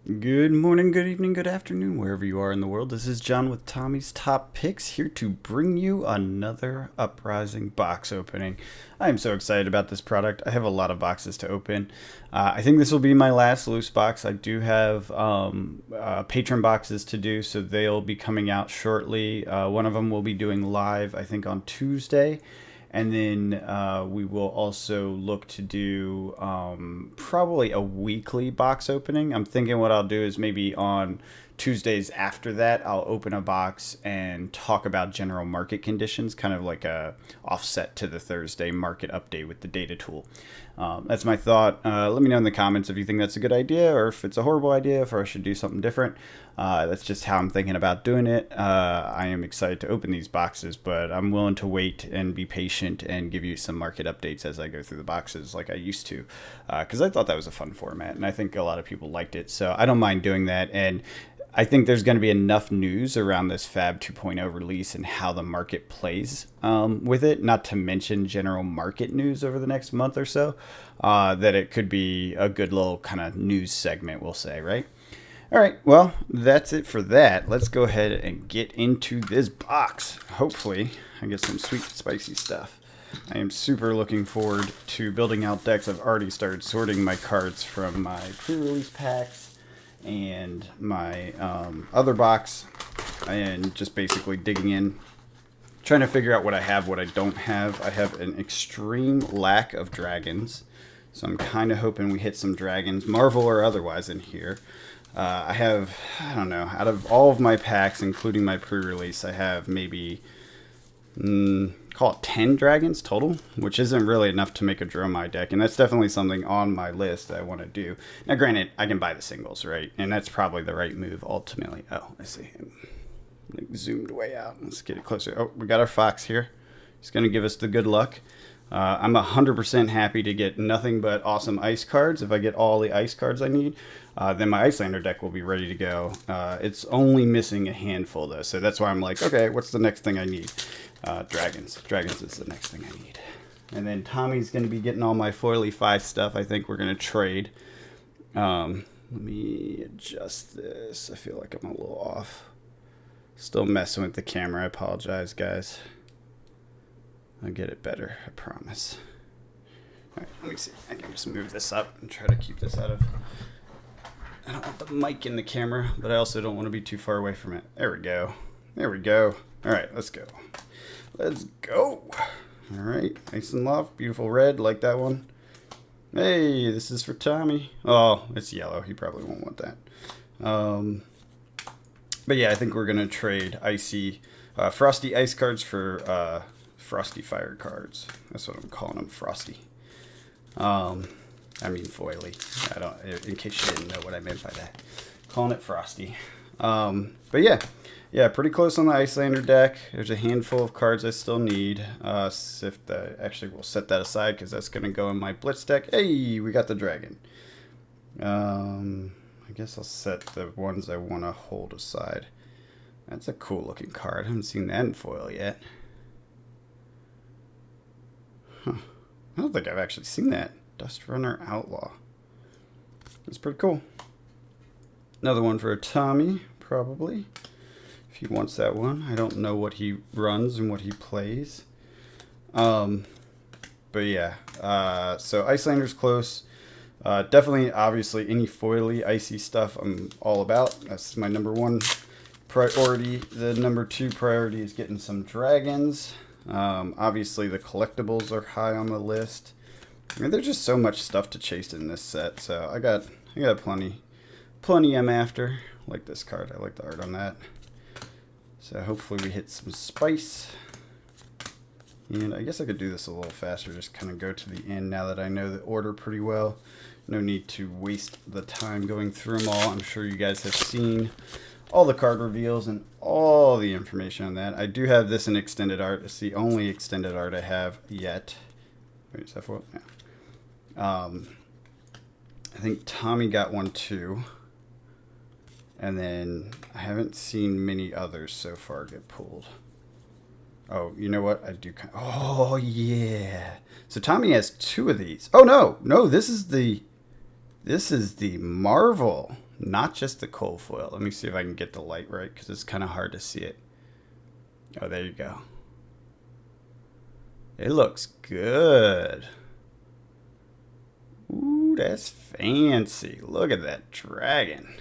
Good morning, good evening, good afternoon, wherever you are in the world. This is John with Tommy's Top Picks, here to bring you another Uprising box opening. I am so excited about this product. I have a lot of boxes to open. I think this will be my last loose box. I do have patron boxes to do, so they'll be coming out shortly. One of them will be doing live, I think, on Tuesday. And then we will also look to do probably a weekly box opening. I'm thinking what I'll do is maybe on Tuesdays after that, I'll open a box and talk about general market conditions, kind of like a offset to the Thursday market update with the data tool. That's my thought. Let me know in the comments if you think that's a good idea or if it's a horrible idea, if I should do something different. That's just how I'm thinking about doing it. I am excited to open these boxes, but I'm willing to wait and be patient and give you some market updates as I go through the boxes like I used to, because I thought that was a fun format, and I think a lot of people liked it. So I don't mind doing that, and I think there's going to be enough news around this Fab 2.0 release and how the market plays with it, not to mention general market news over the next month or so, that it could be a good little kind of news segment, we'll say, right? All right, well, that's it for that. Let's go ahead and get into this box. Hopefully, I get some sweet, spicy stuff. I am super looking forward to building out decks. I've already started sorting my cards from my pre-release packs and my other box, and just basically digging in, trying to figure out what I have, what I don't have. I have an extreme lack of dragons, so I'm kind of hoping we hit some dragons, Marvel or otherwise, in here. I have, I don't know, out of all of my packs, including my pre-release, I have maybe, call it 10 dragons total, which isn't really enough to make a Dromai deck, and that's definitely something on my list that I want to do. Now, granted, I can buy the singles, right? And that's probably the right move, ultimately. Oh, I see him. Like, zoomed way out. Let's get it closer. Oh, we got our Fox here. He's going to give us the good luck. I'm 100% happy to get nothing but awesome ice cards. If I get all the ice cards I need, then my Icelander deck will be ready to go. It's only missing a handful, though, so that's why I'm like, okay, what's the next thing I need? Dragons. Dragons is the next thing I need. And then Tommy's going to be getting all my Foily 5 stuff. I think we're going to trade. Let me adjust this. I feel like I'm a little off. Still messing with the camera. I apologize, guys. I'll get it better, I promise. Alright, let me see. I can just move this up and try to keep this out of... I don't want the mic in the camera, but I also don't want to be too far away from it. There we go. There we go. Alright, let's go. Let's go. Alright, nice and loft. Beautiful red, like that one. Hey, this is for Tommy. Oh, it's yellow. He probably won't want that. But yeah, I think we're going to trade icy, frosty ice cards for frosty fire cards. That's what I'm calling them, frosty. I mean foily. I don't. In case you didn't know what I meant by that, calling it frosty. But yeah, pretty close on the Icelander deck. There's a handful of cards I still need. Actually, we'll set that aside because that's going to go in my Blitz deck. Hey, we got the dragon. I guess I'll set the ones I want to hold aside. That's a cool looking card. I haven't seen that in foil yet. Huh. I don't think I've actually seen that. Dust Runner Outlaw. That's pretty cool. Another one for Tommy, probably. If he wants that one. I don't know what he runs and what he plays. But yeah. So Icelander's close. Definitely, obviously, any foily, icy stuff I'm all about. That's my number one priority. The number two priority is getting some dragons. Obviously, the collectibles are high on the list. I mean, there's just so much stuff to chase in this set, so I got plenty I'm after. I like this card. I like the art on that. So hopefully we hit some spice. And I guess I could do this a little faster, just kind of go to the end now that I know the order pretty well. No need to waste the time going through them all. I'm sure you guys have seen all the card reveals and all the information on that. I do have this in extended art. It's the only extended art I have yet. Wait, is that for what? Yeah. I think Tommy got one too. And then I haven't seen many others so far get pulled. Oh, you know what? I do kind of, oh, yeah. So Tommy has two of these. Oh, no. No, this is the Marvel. not just the cold foil. Let me see if I can get the light right because it's kind of hard to see it. Oh, there you go. It looks good. Ooh, that's fancy. Look at that dragon.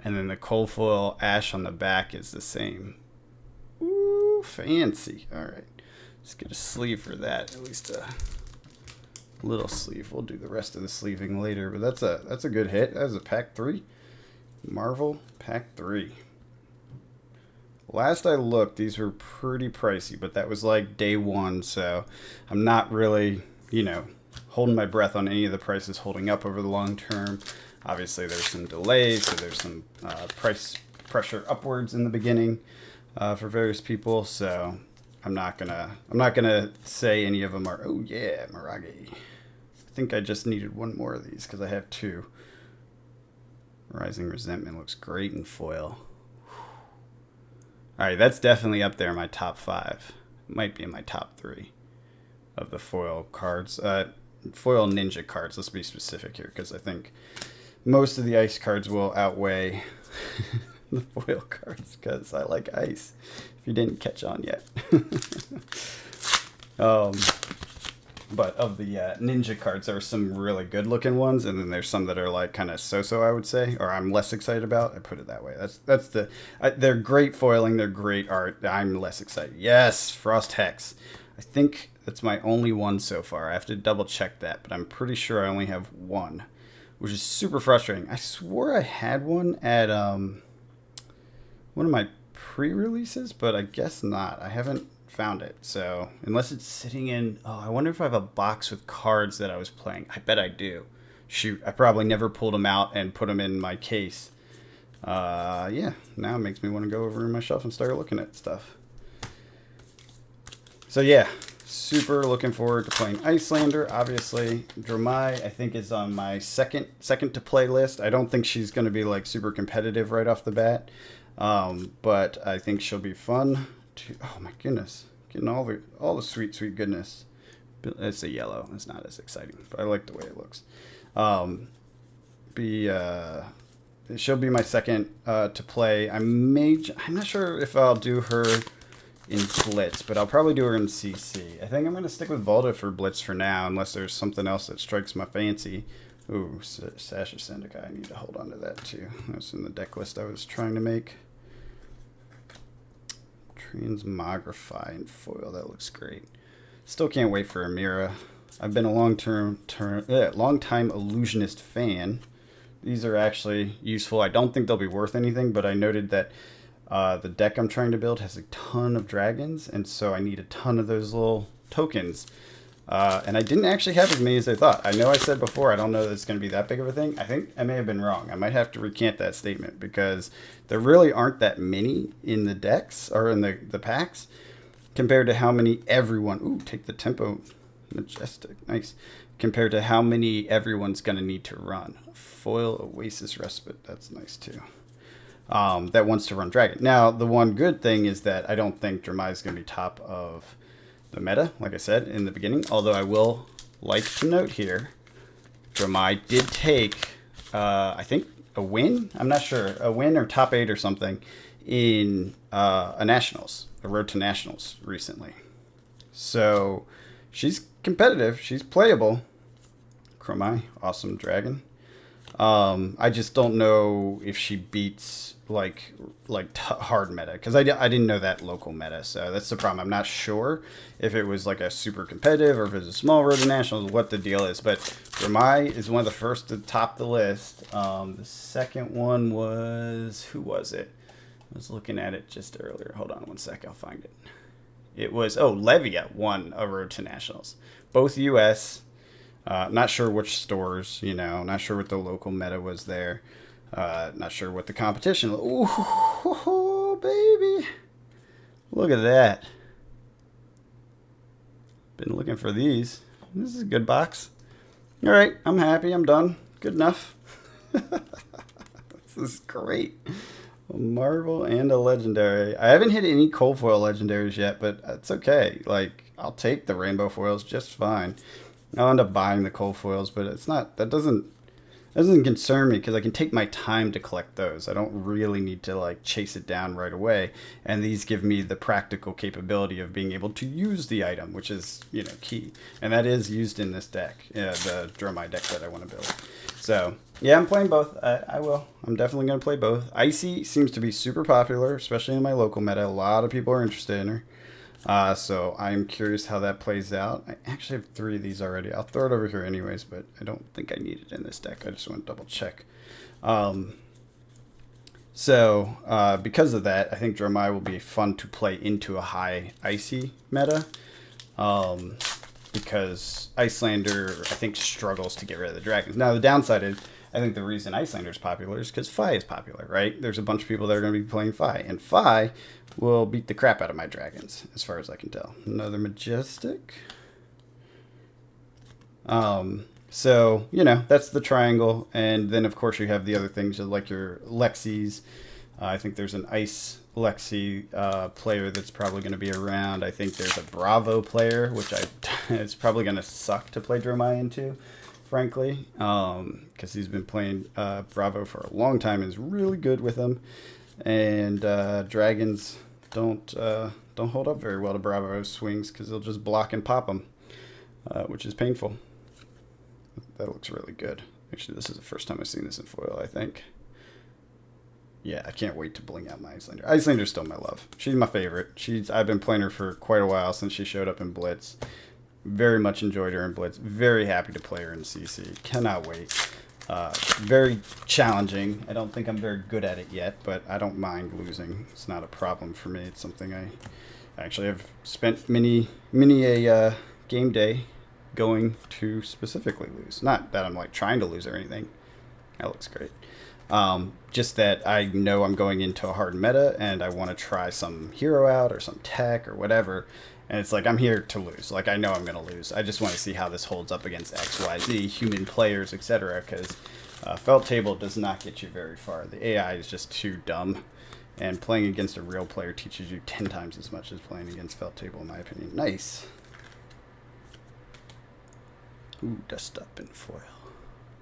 And then the cold foil ash on the back is the same. Ooh, fancy. All right. Let's get a sleeve for that. At least a little sleeve. We'll do the rest of the sleeving later. But that's a good hit. That was a pack 3. Marvel pack 3. Last I looked, these were pretty pricey, but that was like day 1, so I'm not really, holding my breath on any of the prices holding up over the long term. Obviously, there's some delays, so there's some price pressure upwards in the beginning for various people. So I'm not gonna say any of them are. Oh yeah, Mirage. I think I just needed one more of these because I have 2. Rising Resentment looks great in foil. All right, that's definitely up there in my top 5. Might be in my top 3 of the foil cards. Foil ninja cards, let's be specific here, because I think most of the ice cards will outweigh the foil cards, because I like ice, if you didn't catch on yet. But of the ninja cards, there are some really good looking ones, and then there's some that are like kind of so-so, I would say, or I'm less excited about. I put it that way. They're great foiling, they're great art. I'm less excited. Yes, Frost Hex. I think that's my only one so far. I have to double check that, but I'm pretty sure I only have one, which is super frustrating. I swore I had one at one of my pre-releases, but I guess not. I haven't found it, so unless it's sitting in, I wonder if I have a box with cards that I was playing. I bet I do. Shoot, I probably never pulled them out and put them in my case. Yeah, now it makes me want to go over in my shelf and start looking at stuff. So yeah, super looking forward to playing Icelander. Obviously, Dromai I think is on my second to play list. I don't think she's going to be like super competitive right off the bat, but I think she'll be fun. Oh my goodness, getting all the sweet goodness. It's a yellow. It's not as exciting, but I like the way it looks. She'll be my second to play. I'm not sure if I'll do her in Blitz, but I'll probably do her in CC. I think I'm gonna stick with Volta for Blitz for now, unless there's something else that strikes my fancy. Ooh, Sasha Syndica. I need to hold on to that too. That's in the deck list I was trying to make. Transmogrify and foil, that looks great. Still can't wait for Amira. I've been a long time illusionist fan. These are actually useful. I don't think they'll be worth anything, but I noted that the deck I'm trying to build has a ton of dragons, and so I need a ton of those little tokens. And I didn't actually have as many as I thought. I know I said before, I don't know that it's going to be that big of a thing. I think I may have been wrong. I might have to recant that statement because there really aren't that many in the decks or in the packs compared to how many everyone... Ooh, take the Tempo Majestic. Nice. Compared to how many everyone's going to need to run. Foil Oasis Respite. That's nice too. That wants to run Dragon. Now, the one good thing is that I don't think Dromai is going to be top of the meta, like I said in the beginning, although I will like to note here, Dromai did take, I think, a win? I'm not sure. A win or top 8 or something in a Nationals, a Road to Nationals recently. So she's competitive. She's playable. Chromai, awesome dragon. I just don't know if she beats like hard meta, because I didn't know that local meta, so that's the problem. I'm not sure if it was like a super competitive or if it's a small road to nationals, what the deal is. But Ramai is one of the first to top the list. The second one was, who was it? I was looking at it just earlier. Hold on one sec, I'll find it. It was, Levia won a road to nationals, both US. Not sure which stores, not sure what the local meta was there. Not sure what the competition. Ooh, baby. Look at that. Been looking for these. This is a good box. All right, I'm happy. I'm done. Good enough. This is great. A Marvel and a Legendary. I haven't hit any cold foil Legendaries yet, but that's okay. Like, I'll take the rainbow foils just fine. I'll end up buying the cold foils, but it's not, that doesn't That doesn't concern me because I can take my time to collect those. I don't really need to like chase it down right away. And these give me the practical capability of being able to use the item, which is, key. And that is used in this deck, the Dromai deck that I want to build. So yeah, I'm playing both. I will. I'm definitely going to play both. Icy seems to be super popular, especially in my local meta. A lot of people are interested in her. So I'm curious how that plays out. I actually have 3 of these already. I'll throw it over here anyways, but I don't think I need it in this deck. I just want to double check. Because of that, I think Dromai will be fun to play into a high Icy meta. Because Icelander, I think, struggles to get rid of the dragons. Now, the downside is, I think the reason Icelander is popular is because Fi is popular, right? There's a bunch of people that are going to be playing Fi, and Fi will beat the crap out of my dragons, as far as I can tell. Another Majestic. So, that's the triangle, and then, of course, you have the other things, like your Lexis. I think there's an Ice Lexi player that's probably going to be around. I think there's a Bravo player, which it's probably going to suck to play Dromai into, frankly, because he's been playing Bravo for a long time and is really good with them. And dragons don't hold up very well to Bravo swings because they'll just block and pop them, which is painful. That looks really good. Actually, this is the first time I've seen this in foil, I think. Yeah, I can't wait to bling out my Icelander. Icelander's still my love. She's my favorite. I've been playing her for quite a while since she showed up in Blitz. Very much enjoyed her in Blitz. Very happy to play her in CC. Cannot wait. Very challenging. I don't think I'm very good at it yet, but I don't mind losing. It's not a problem for me. It's something I actually have spent many a game day going to specifically lose. Not that I'm like trying to lose or anything. That looks great. Just that I know I'm going into a hard meta and I want to try some hero out or some tech or whatever. And it's like, I'm here to lose. Like, I know I'm going to lose. I just want to see how this holds up against XYZ, human players, etc. Because Felt Table does not get you very far. The AI is just too dumb. And playing against a real player teaches you 10 times as much as playing against Felt Table, in my opinion. Nice. Ooh, dust up in foil.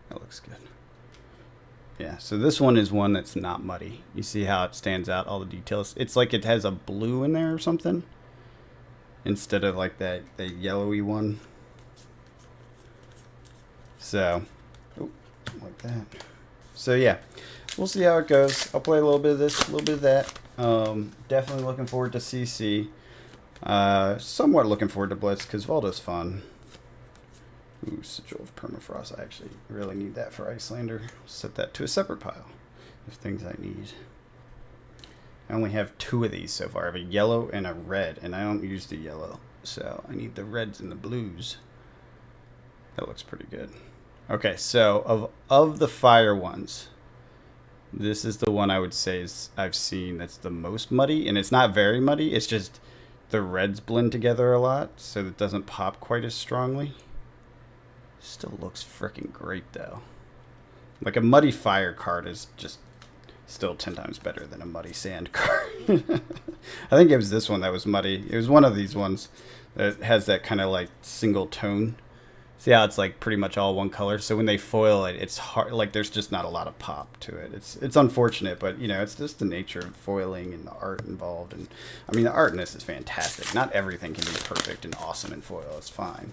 That looks good. Yeah, so this one is one that's not muddy. You see how it stands out, all the details. It's like it has a blue in there or something, instead of like that yellowy one. So, like that. So yeah, we'll see how it goes. I'll play a little bit of this, a little bit of that. Definitely looking forward to CC. Somewhat looking forward to Blitz because Voldo's fun. Ooh, Sigil of Permafrost. I actually really need that for Icelander. Set that to a separate pile of things I need. I only have 2 of these so far. I have a yellow and a red, and I don't use the yellow. So I need the reds and the blues. That looks pretty good. Okay, so of the fire ones, this is the one I would say I've seen that's the most muddy. And it's not very muddy. It's just the reds blend together a lot, so it doesn't pop quite as strongly. Still looks freaking great though. Like a muddy fire card is just still 10 times better than a muddy sand card. I think it was this one that was muddy. It was one of these ones that has that kind of like single tone. See how it's like pretty much all one color. So when they foil it, it's hard. Like there's just not a lot of pop to it. It's unfortunate, but it's just the nature of foiling and the art involved. And I mean, the art in this is fantastic. Not everything can be perfect and awesome in foil. It's fine.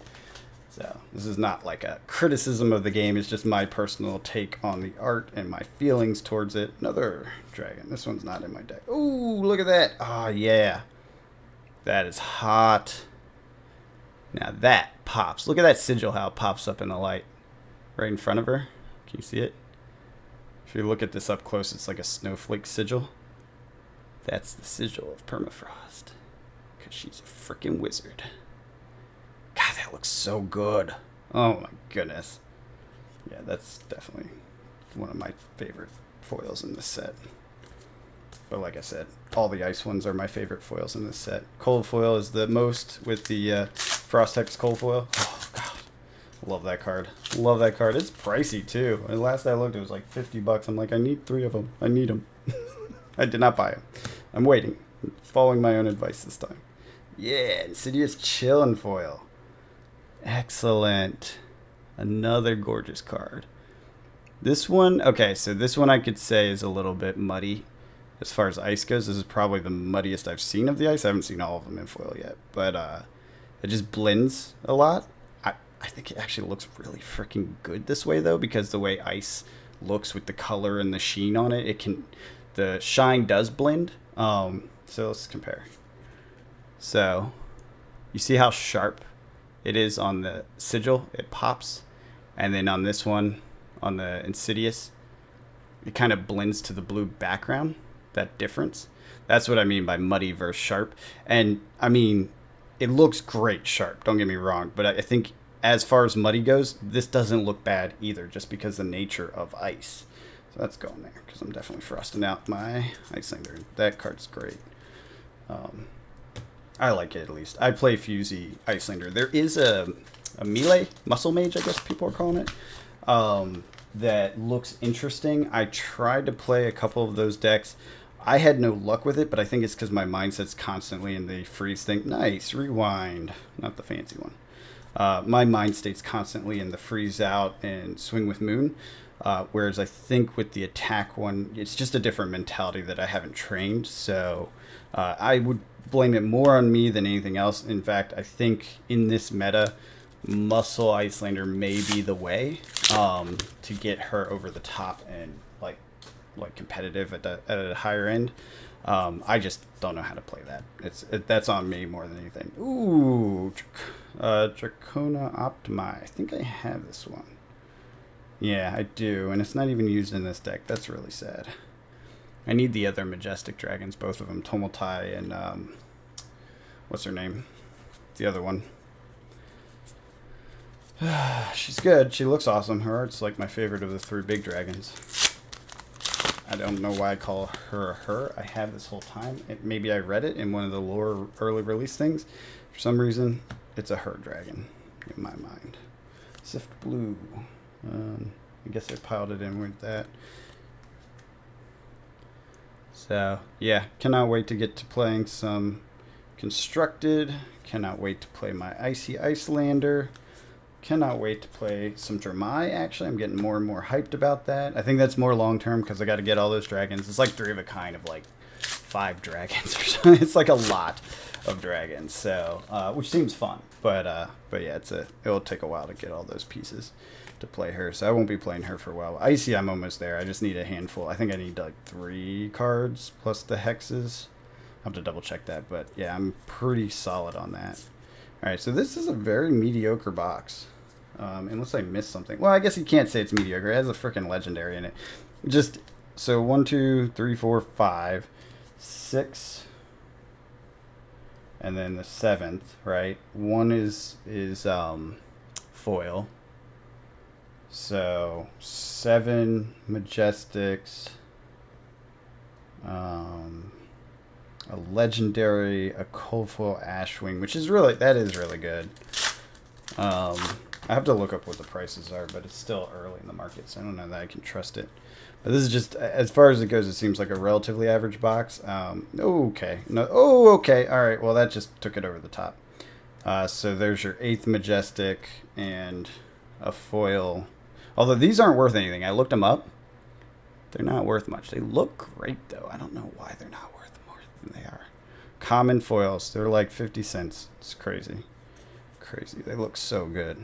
So this is not like a criticism of the game. It's just my personal take on the art and my feelings towards it. Another dragon. This one's not in my deck. Ooh, look at that. Oh, yeah. That is hot. Now that pops. Look at that sigil, how it pops up in the light right in front of her. Can you see it? If you look at this up close, it's like a snowflake sigil. That's the sigil of Permafrost. Because she's a freaking wizard. God, that looks so good. Oh my goodness. Yeah, that's definitely one of my favorite foils in this set. But like I said, all the ice ones are my favorite foils in this set. Cold foil is the most with the Frost Hex cold foil. Oh god, love that card. Love that card. It's pricey too. And last I looked, it was like $50. I'm like, I need 3 of them. I need them. I did not buy them. I'm waiting. I'm following my own advice this time. Yeah, Insidious Chillin' foil. Excellent. Another gorgeous card. This one, okay, so this one I could say is a little bit muddy as far as ice goes. This is probably the muddiest I've seen of the ice. I haven't seen all of them in foil yet, but it just blends a lot. I think it actually looks really freaking good this way though, because the way ice looks with the color and the sheen on it, the shine does blend. So let's compare. So you see how sharp it is on the sigil? It pops, and then on this one, on the Insidious, it kind of blends to the blue background. That difference. That's what I mean by muddy versus sharp. And I mean, it looks great sharp. Don't get me wrong, but I think as far as muddy goes, this doesn't look bad either, just because the nature of ice. So that's going there, because I'm definitely frosting out my Icelander. That card's great. I like it at least. I play Fusey Icelander. There is a melee muscle mage, I guess people are calling it, that looks interesting. I tried to play a couple of those decks. I had no luck with it, but I think it's because my mindset's constantly in the freeze thing. Nice, rewind. Not the fancy one. My mind state's constantly in the freeze out and swing with moon. Whereas I think with the attack one, it's just a different mentality that I haven't trained. So I would blame it more on me than anything else. In fact, I think in this meta, Muscle Icelander may be the way to get her over the top and like competitive at a higher end. I just don't know how to play that. That's on me more than anything. Ooh, Dracona Optimi. I think I have this one. Yeah, I do, and it's not even used in this deck. That's really sad. I need the other Majestic Dragons, both of them, Tomotai and what's her name? The other one. She's good. She looks awesome. Her art's like my favorite of the three big dragons. I don't know why I call her her. I have this whole time. Maybe I read it in one of the lore early release things. For some reason, it's a her dragon in my mind. Sift Blue. I guess I piled it in with that. So, yeah. Cannot wait to get to playing some Constructed. Cannot wait to play my Icy Icelander. Cannot wait to play some Dramai, actually. I'm getting more and more hyped about that. I think that's more long-term because I got to get all those dragons. It's like 3 of a kind of like 5 dragons or something. It's like a lot of dragons, so which seems fun. But yeah, it'll take a while to get all those pieces to play her. So I won't be playing her for a while. Icy, I'm almost there. I just need a handful. I think I need like 3 cards plus the hexes. I'll have to double check that, but yeah, I'm pretty solid on that. All right, so this is a very mediocre box. Unless I missed something. Well, I guess you can't say it's mediocre. It has a freaking legendary in it. Just, so 1, 2, 3, 4, 5, 6, and then the 7th, right? 1 is foil. So 7 Majestics, a legendary, a cold foil Ashwing, which is really good. I have to look up what the prices are, but it's still early in the market, so I don't know that I can trust it. But this is just, as far as it goes, it seems like a relatively average box. Okay. No, okay. All right. Well, that just took it over the top. So there's your 8th Majestic and a foil. Although these aren't worth anything. I looked them up. They're not worth much. They look great, though. I don't know why they're not worth more than they are. Common foils. They're like 50 cents. It's crazy. Crazy. They look so good.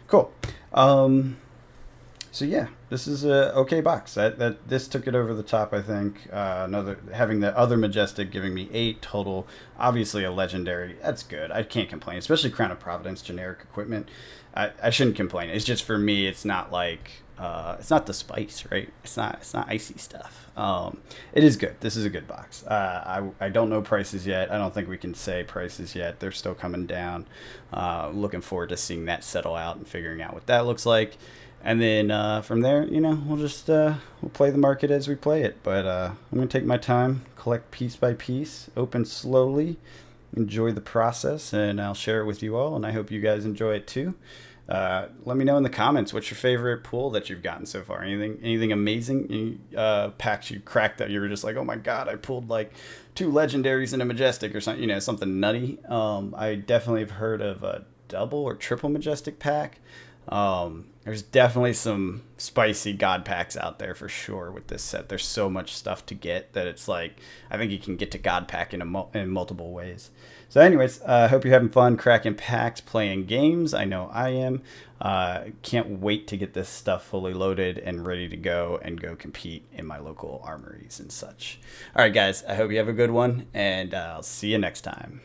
Cool. So yeah, this is a okay box. This took it over the top, I think. Having the other Majestic giving me 8 total. Obviously a legendary. That's good. I can't complain. Especially Crown of Providence generic equipment. I shouldn't complain. It's just, for me, it's not like it's not the spice, right? It's not icy stuff. It is good. This is a good box. I don't know prices yet. I don't think we can say prices yet. They're still coming down. Looking forward to seeing that settle out and figuring out what that looks like. And then from there, we'll just we'll play the market as we play it. But I'm going to take my time, collect piece by piece, open slowly, enjoy the process, and I'll share it with you all. And I hope you guys enjoy it too. Let me know in the comments what's your favorite pull that you've gotten so far. Anything amazing? Any packs you cracked that you were just like, oh my god, I pulled like 2 legendaries and a Majestic or something, something nutty. I definitely have heard of a double or triple Majestic pack. There's definitely some spicy god packs out there for sure with this set. There's so much stuff to get that it's like I think you can get to god pack in multiple ways. So, anyways, I hope you're having fun cracking packs, playing games. I know I am. Can't wait to get this stuff fully loaded and ready to go and go compete in my local armories and such. All right, guys, I hope you have a good one, and I'll see you next time.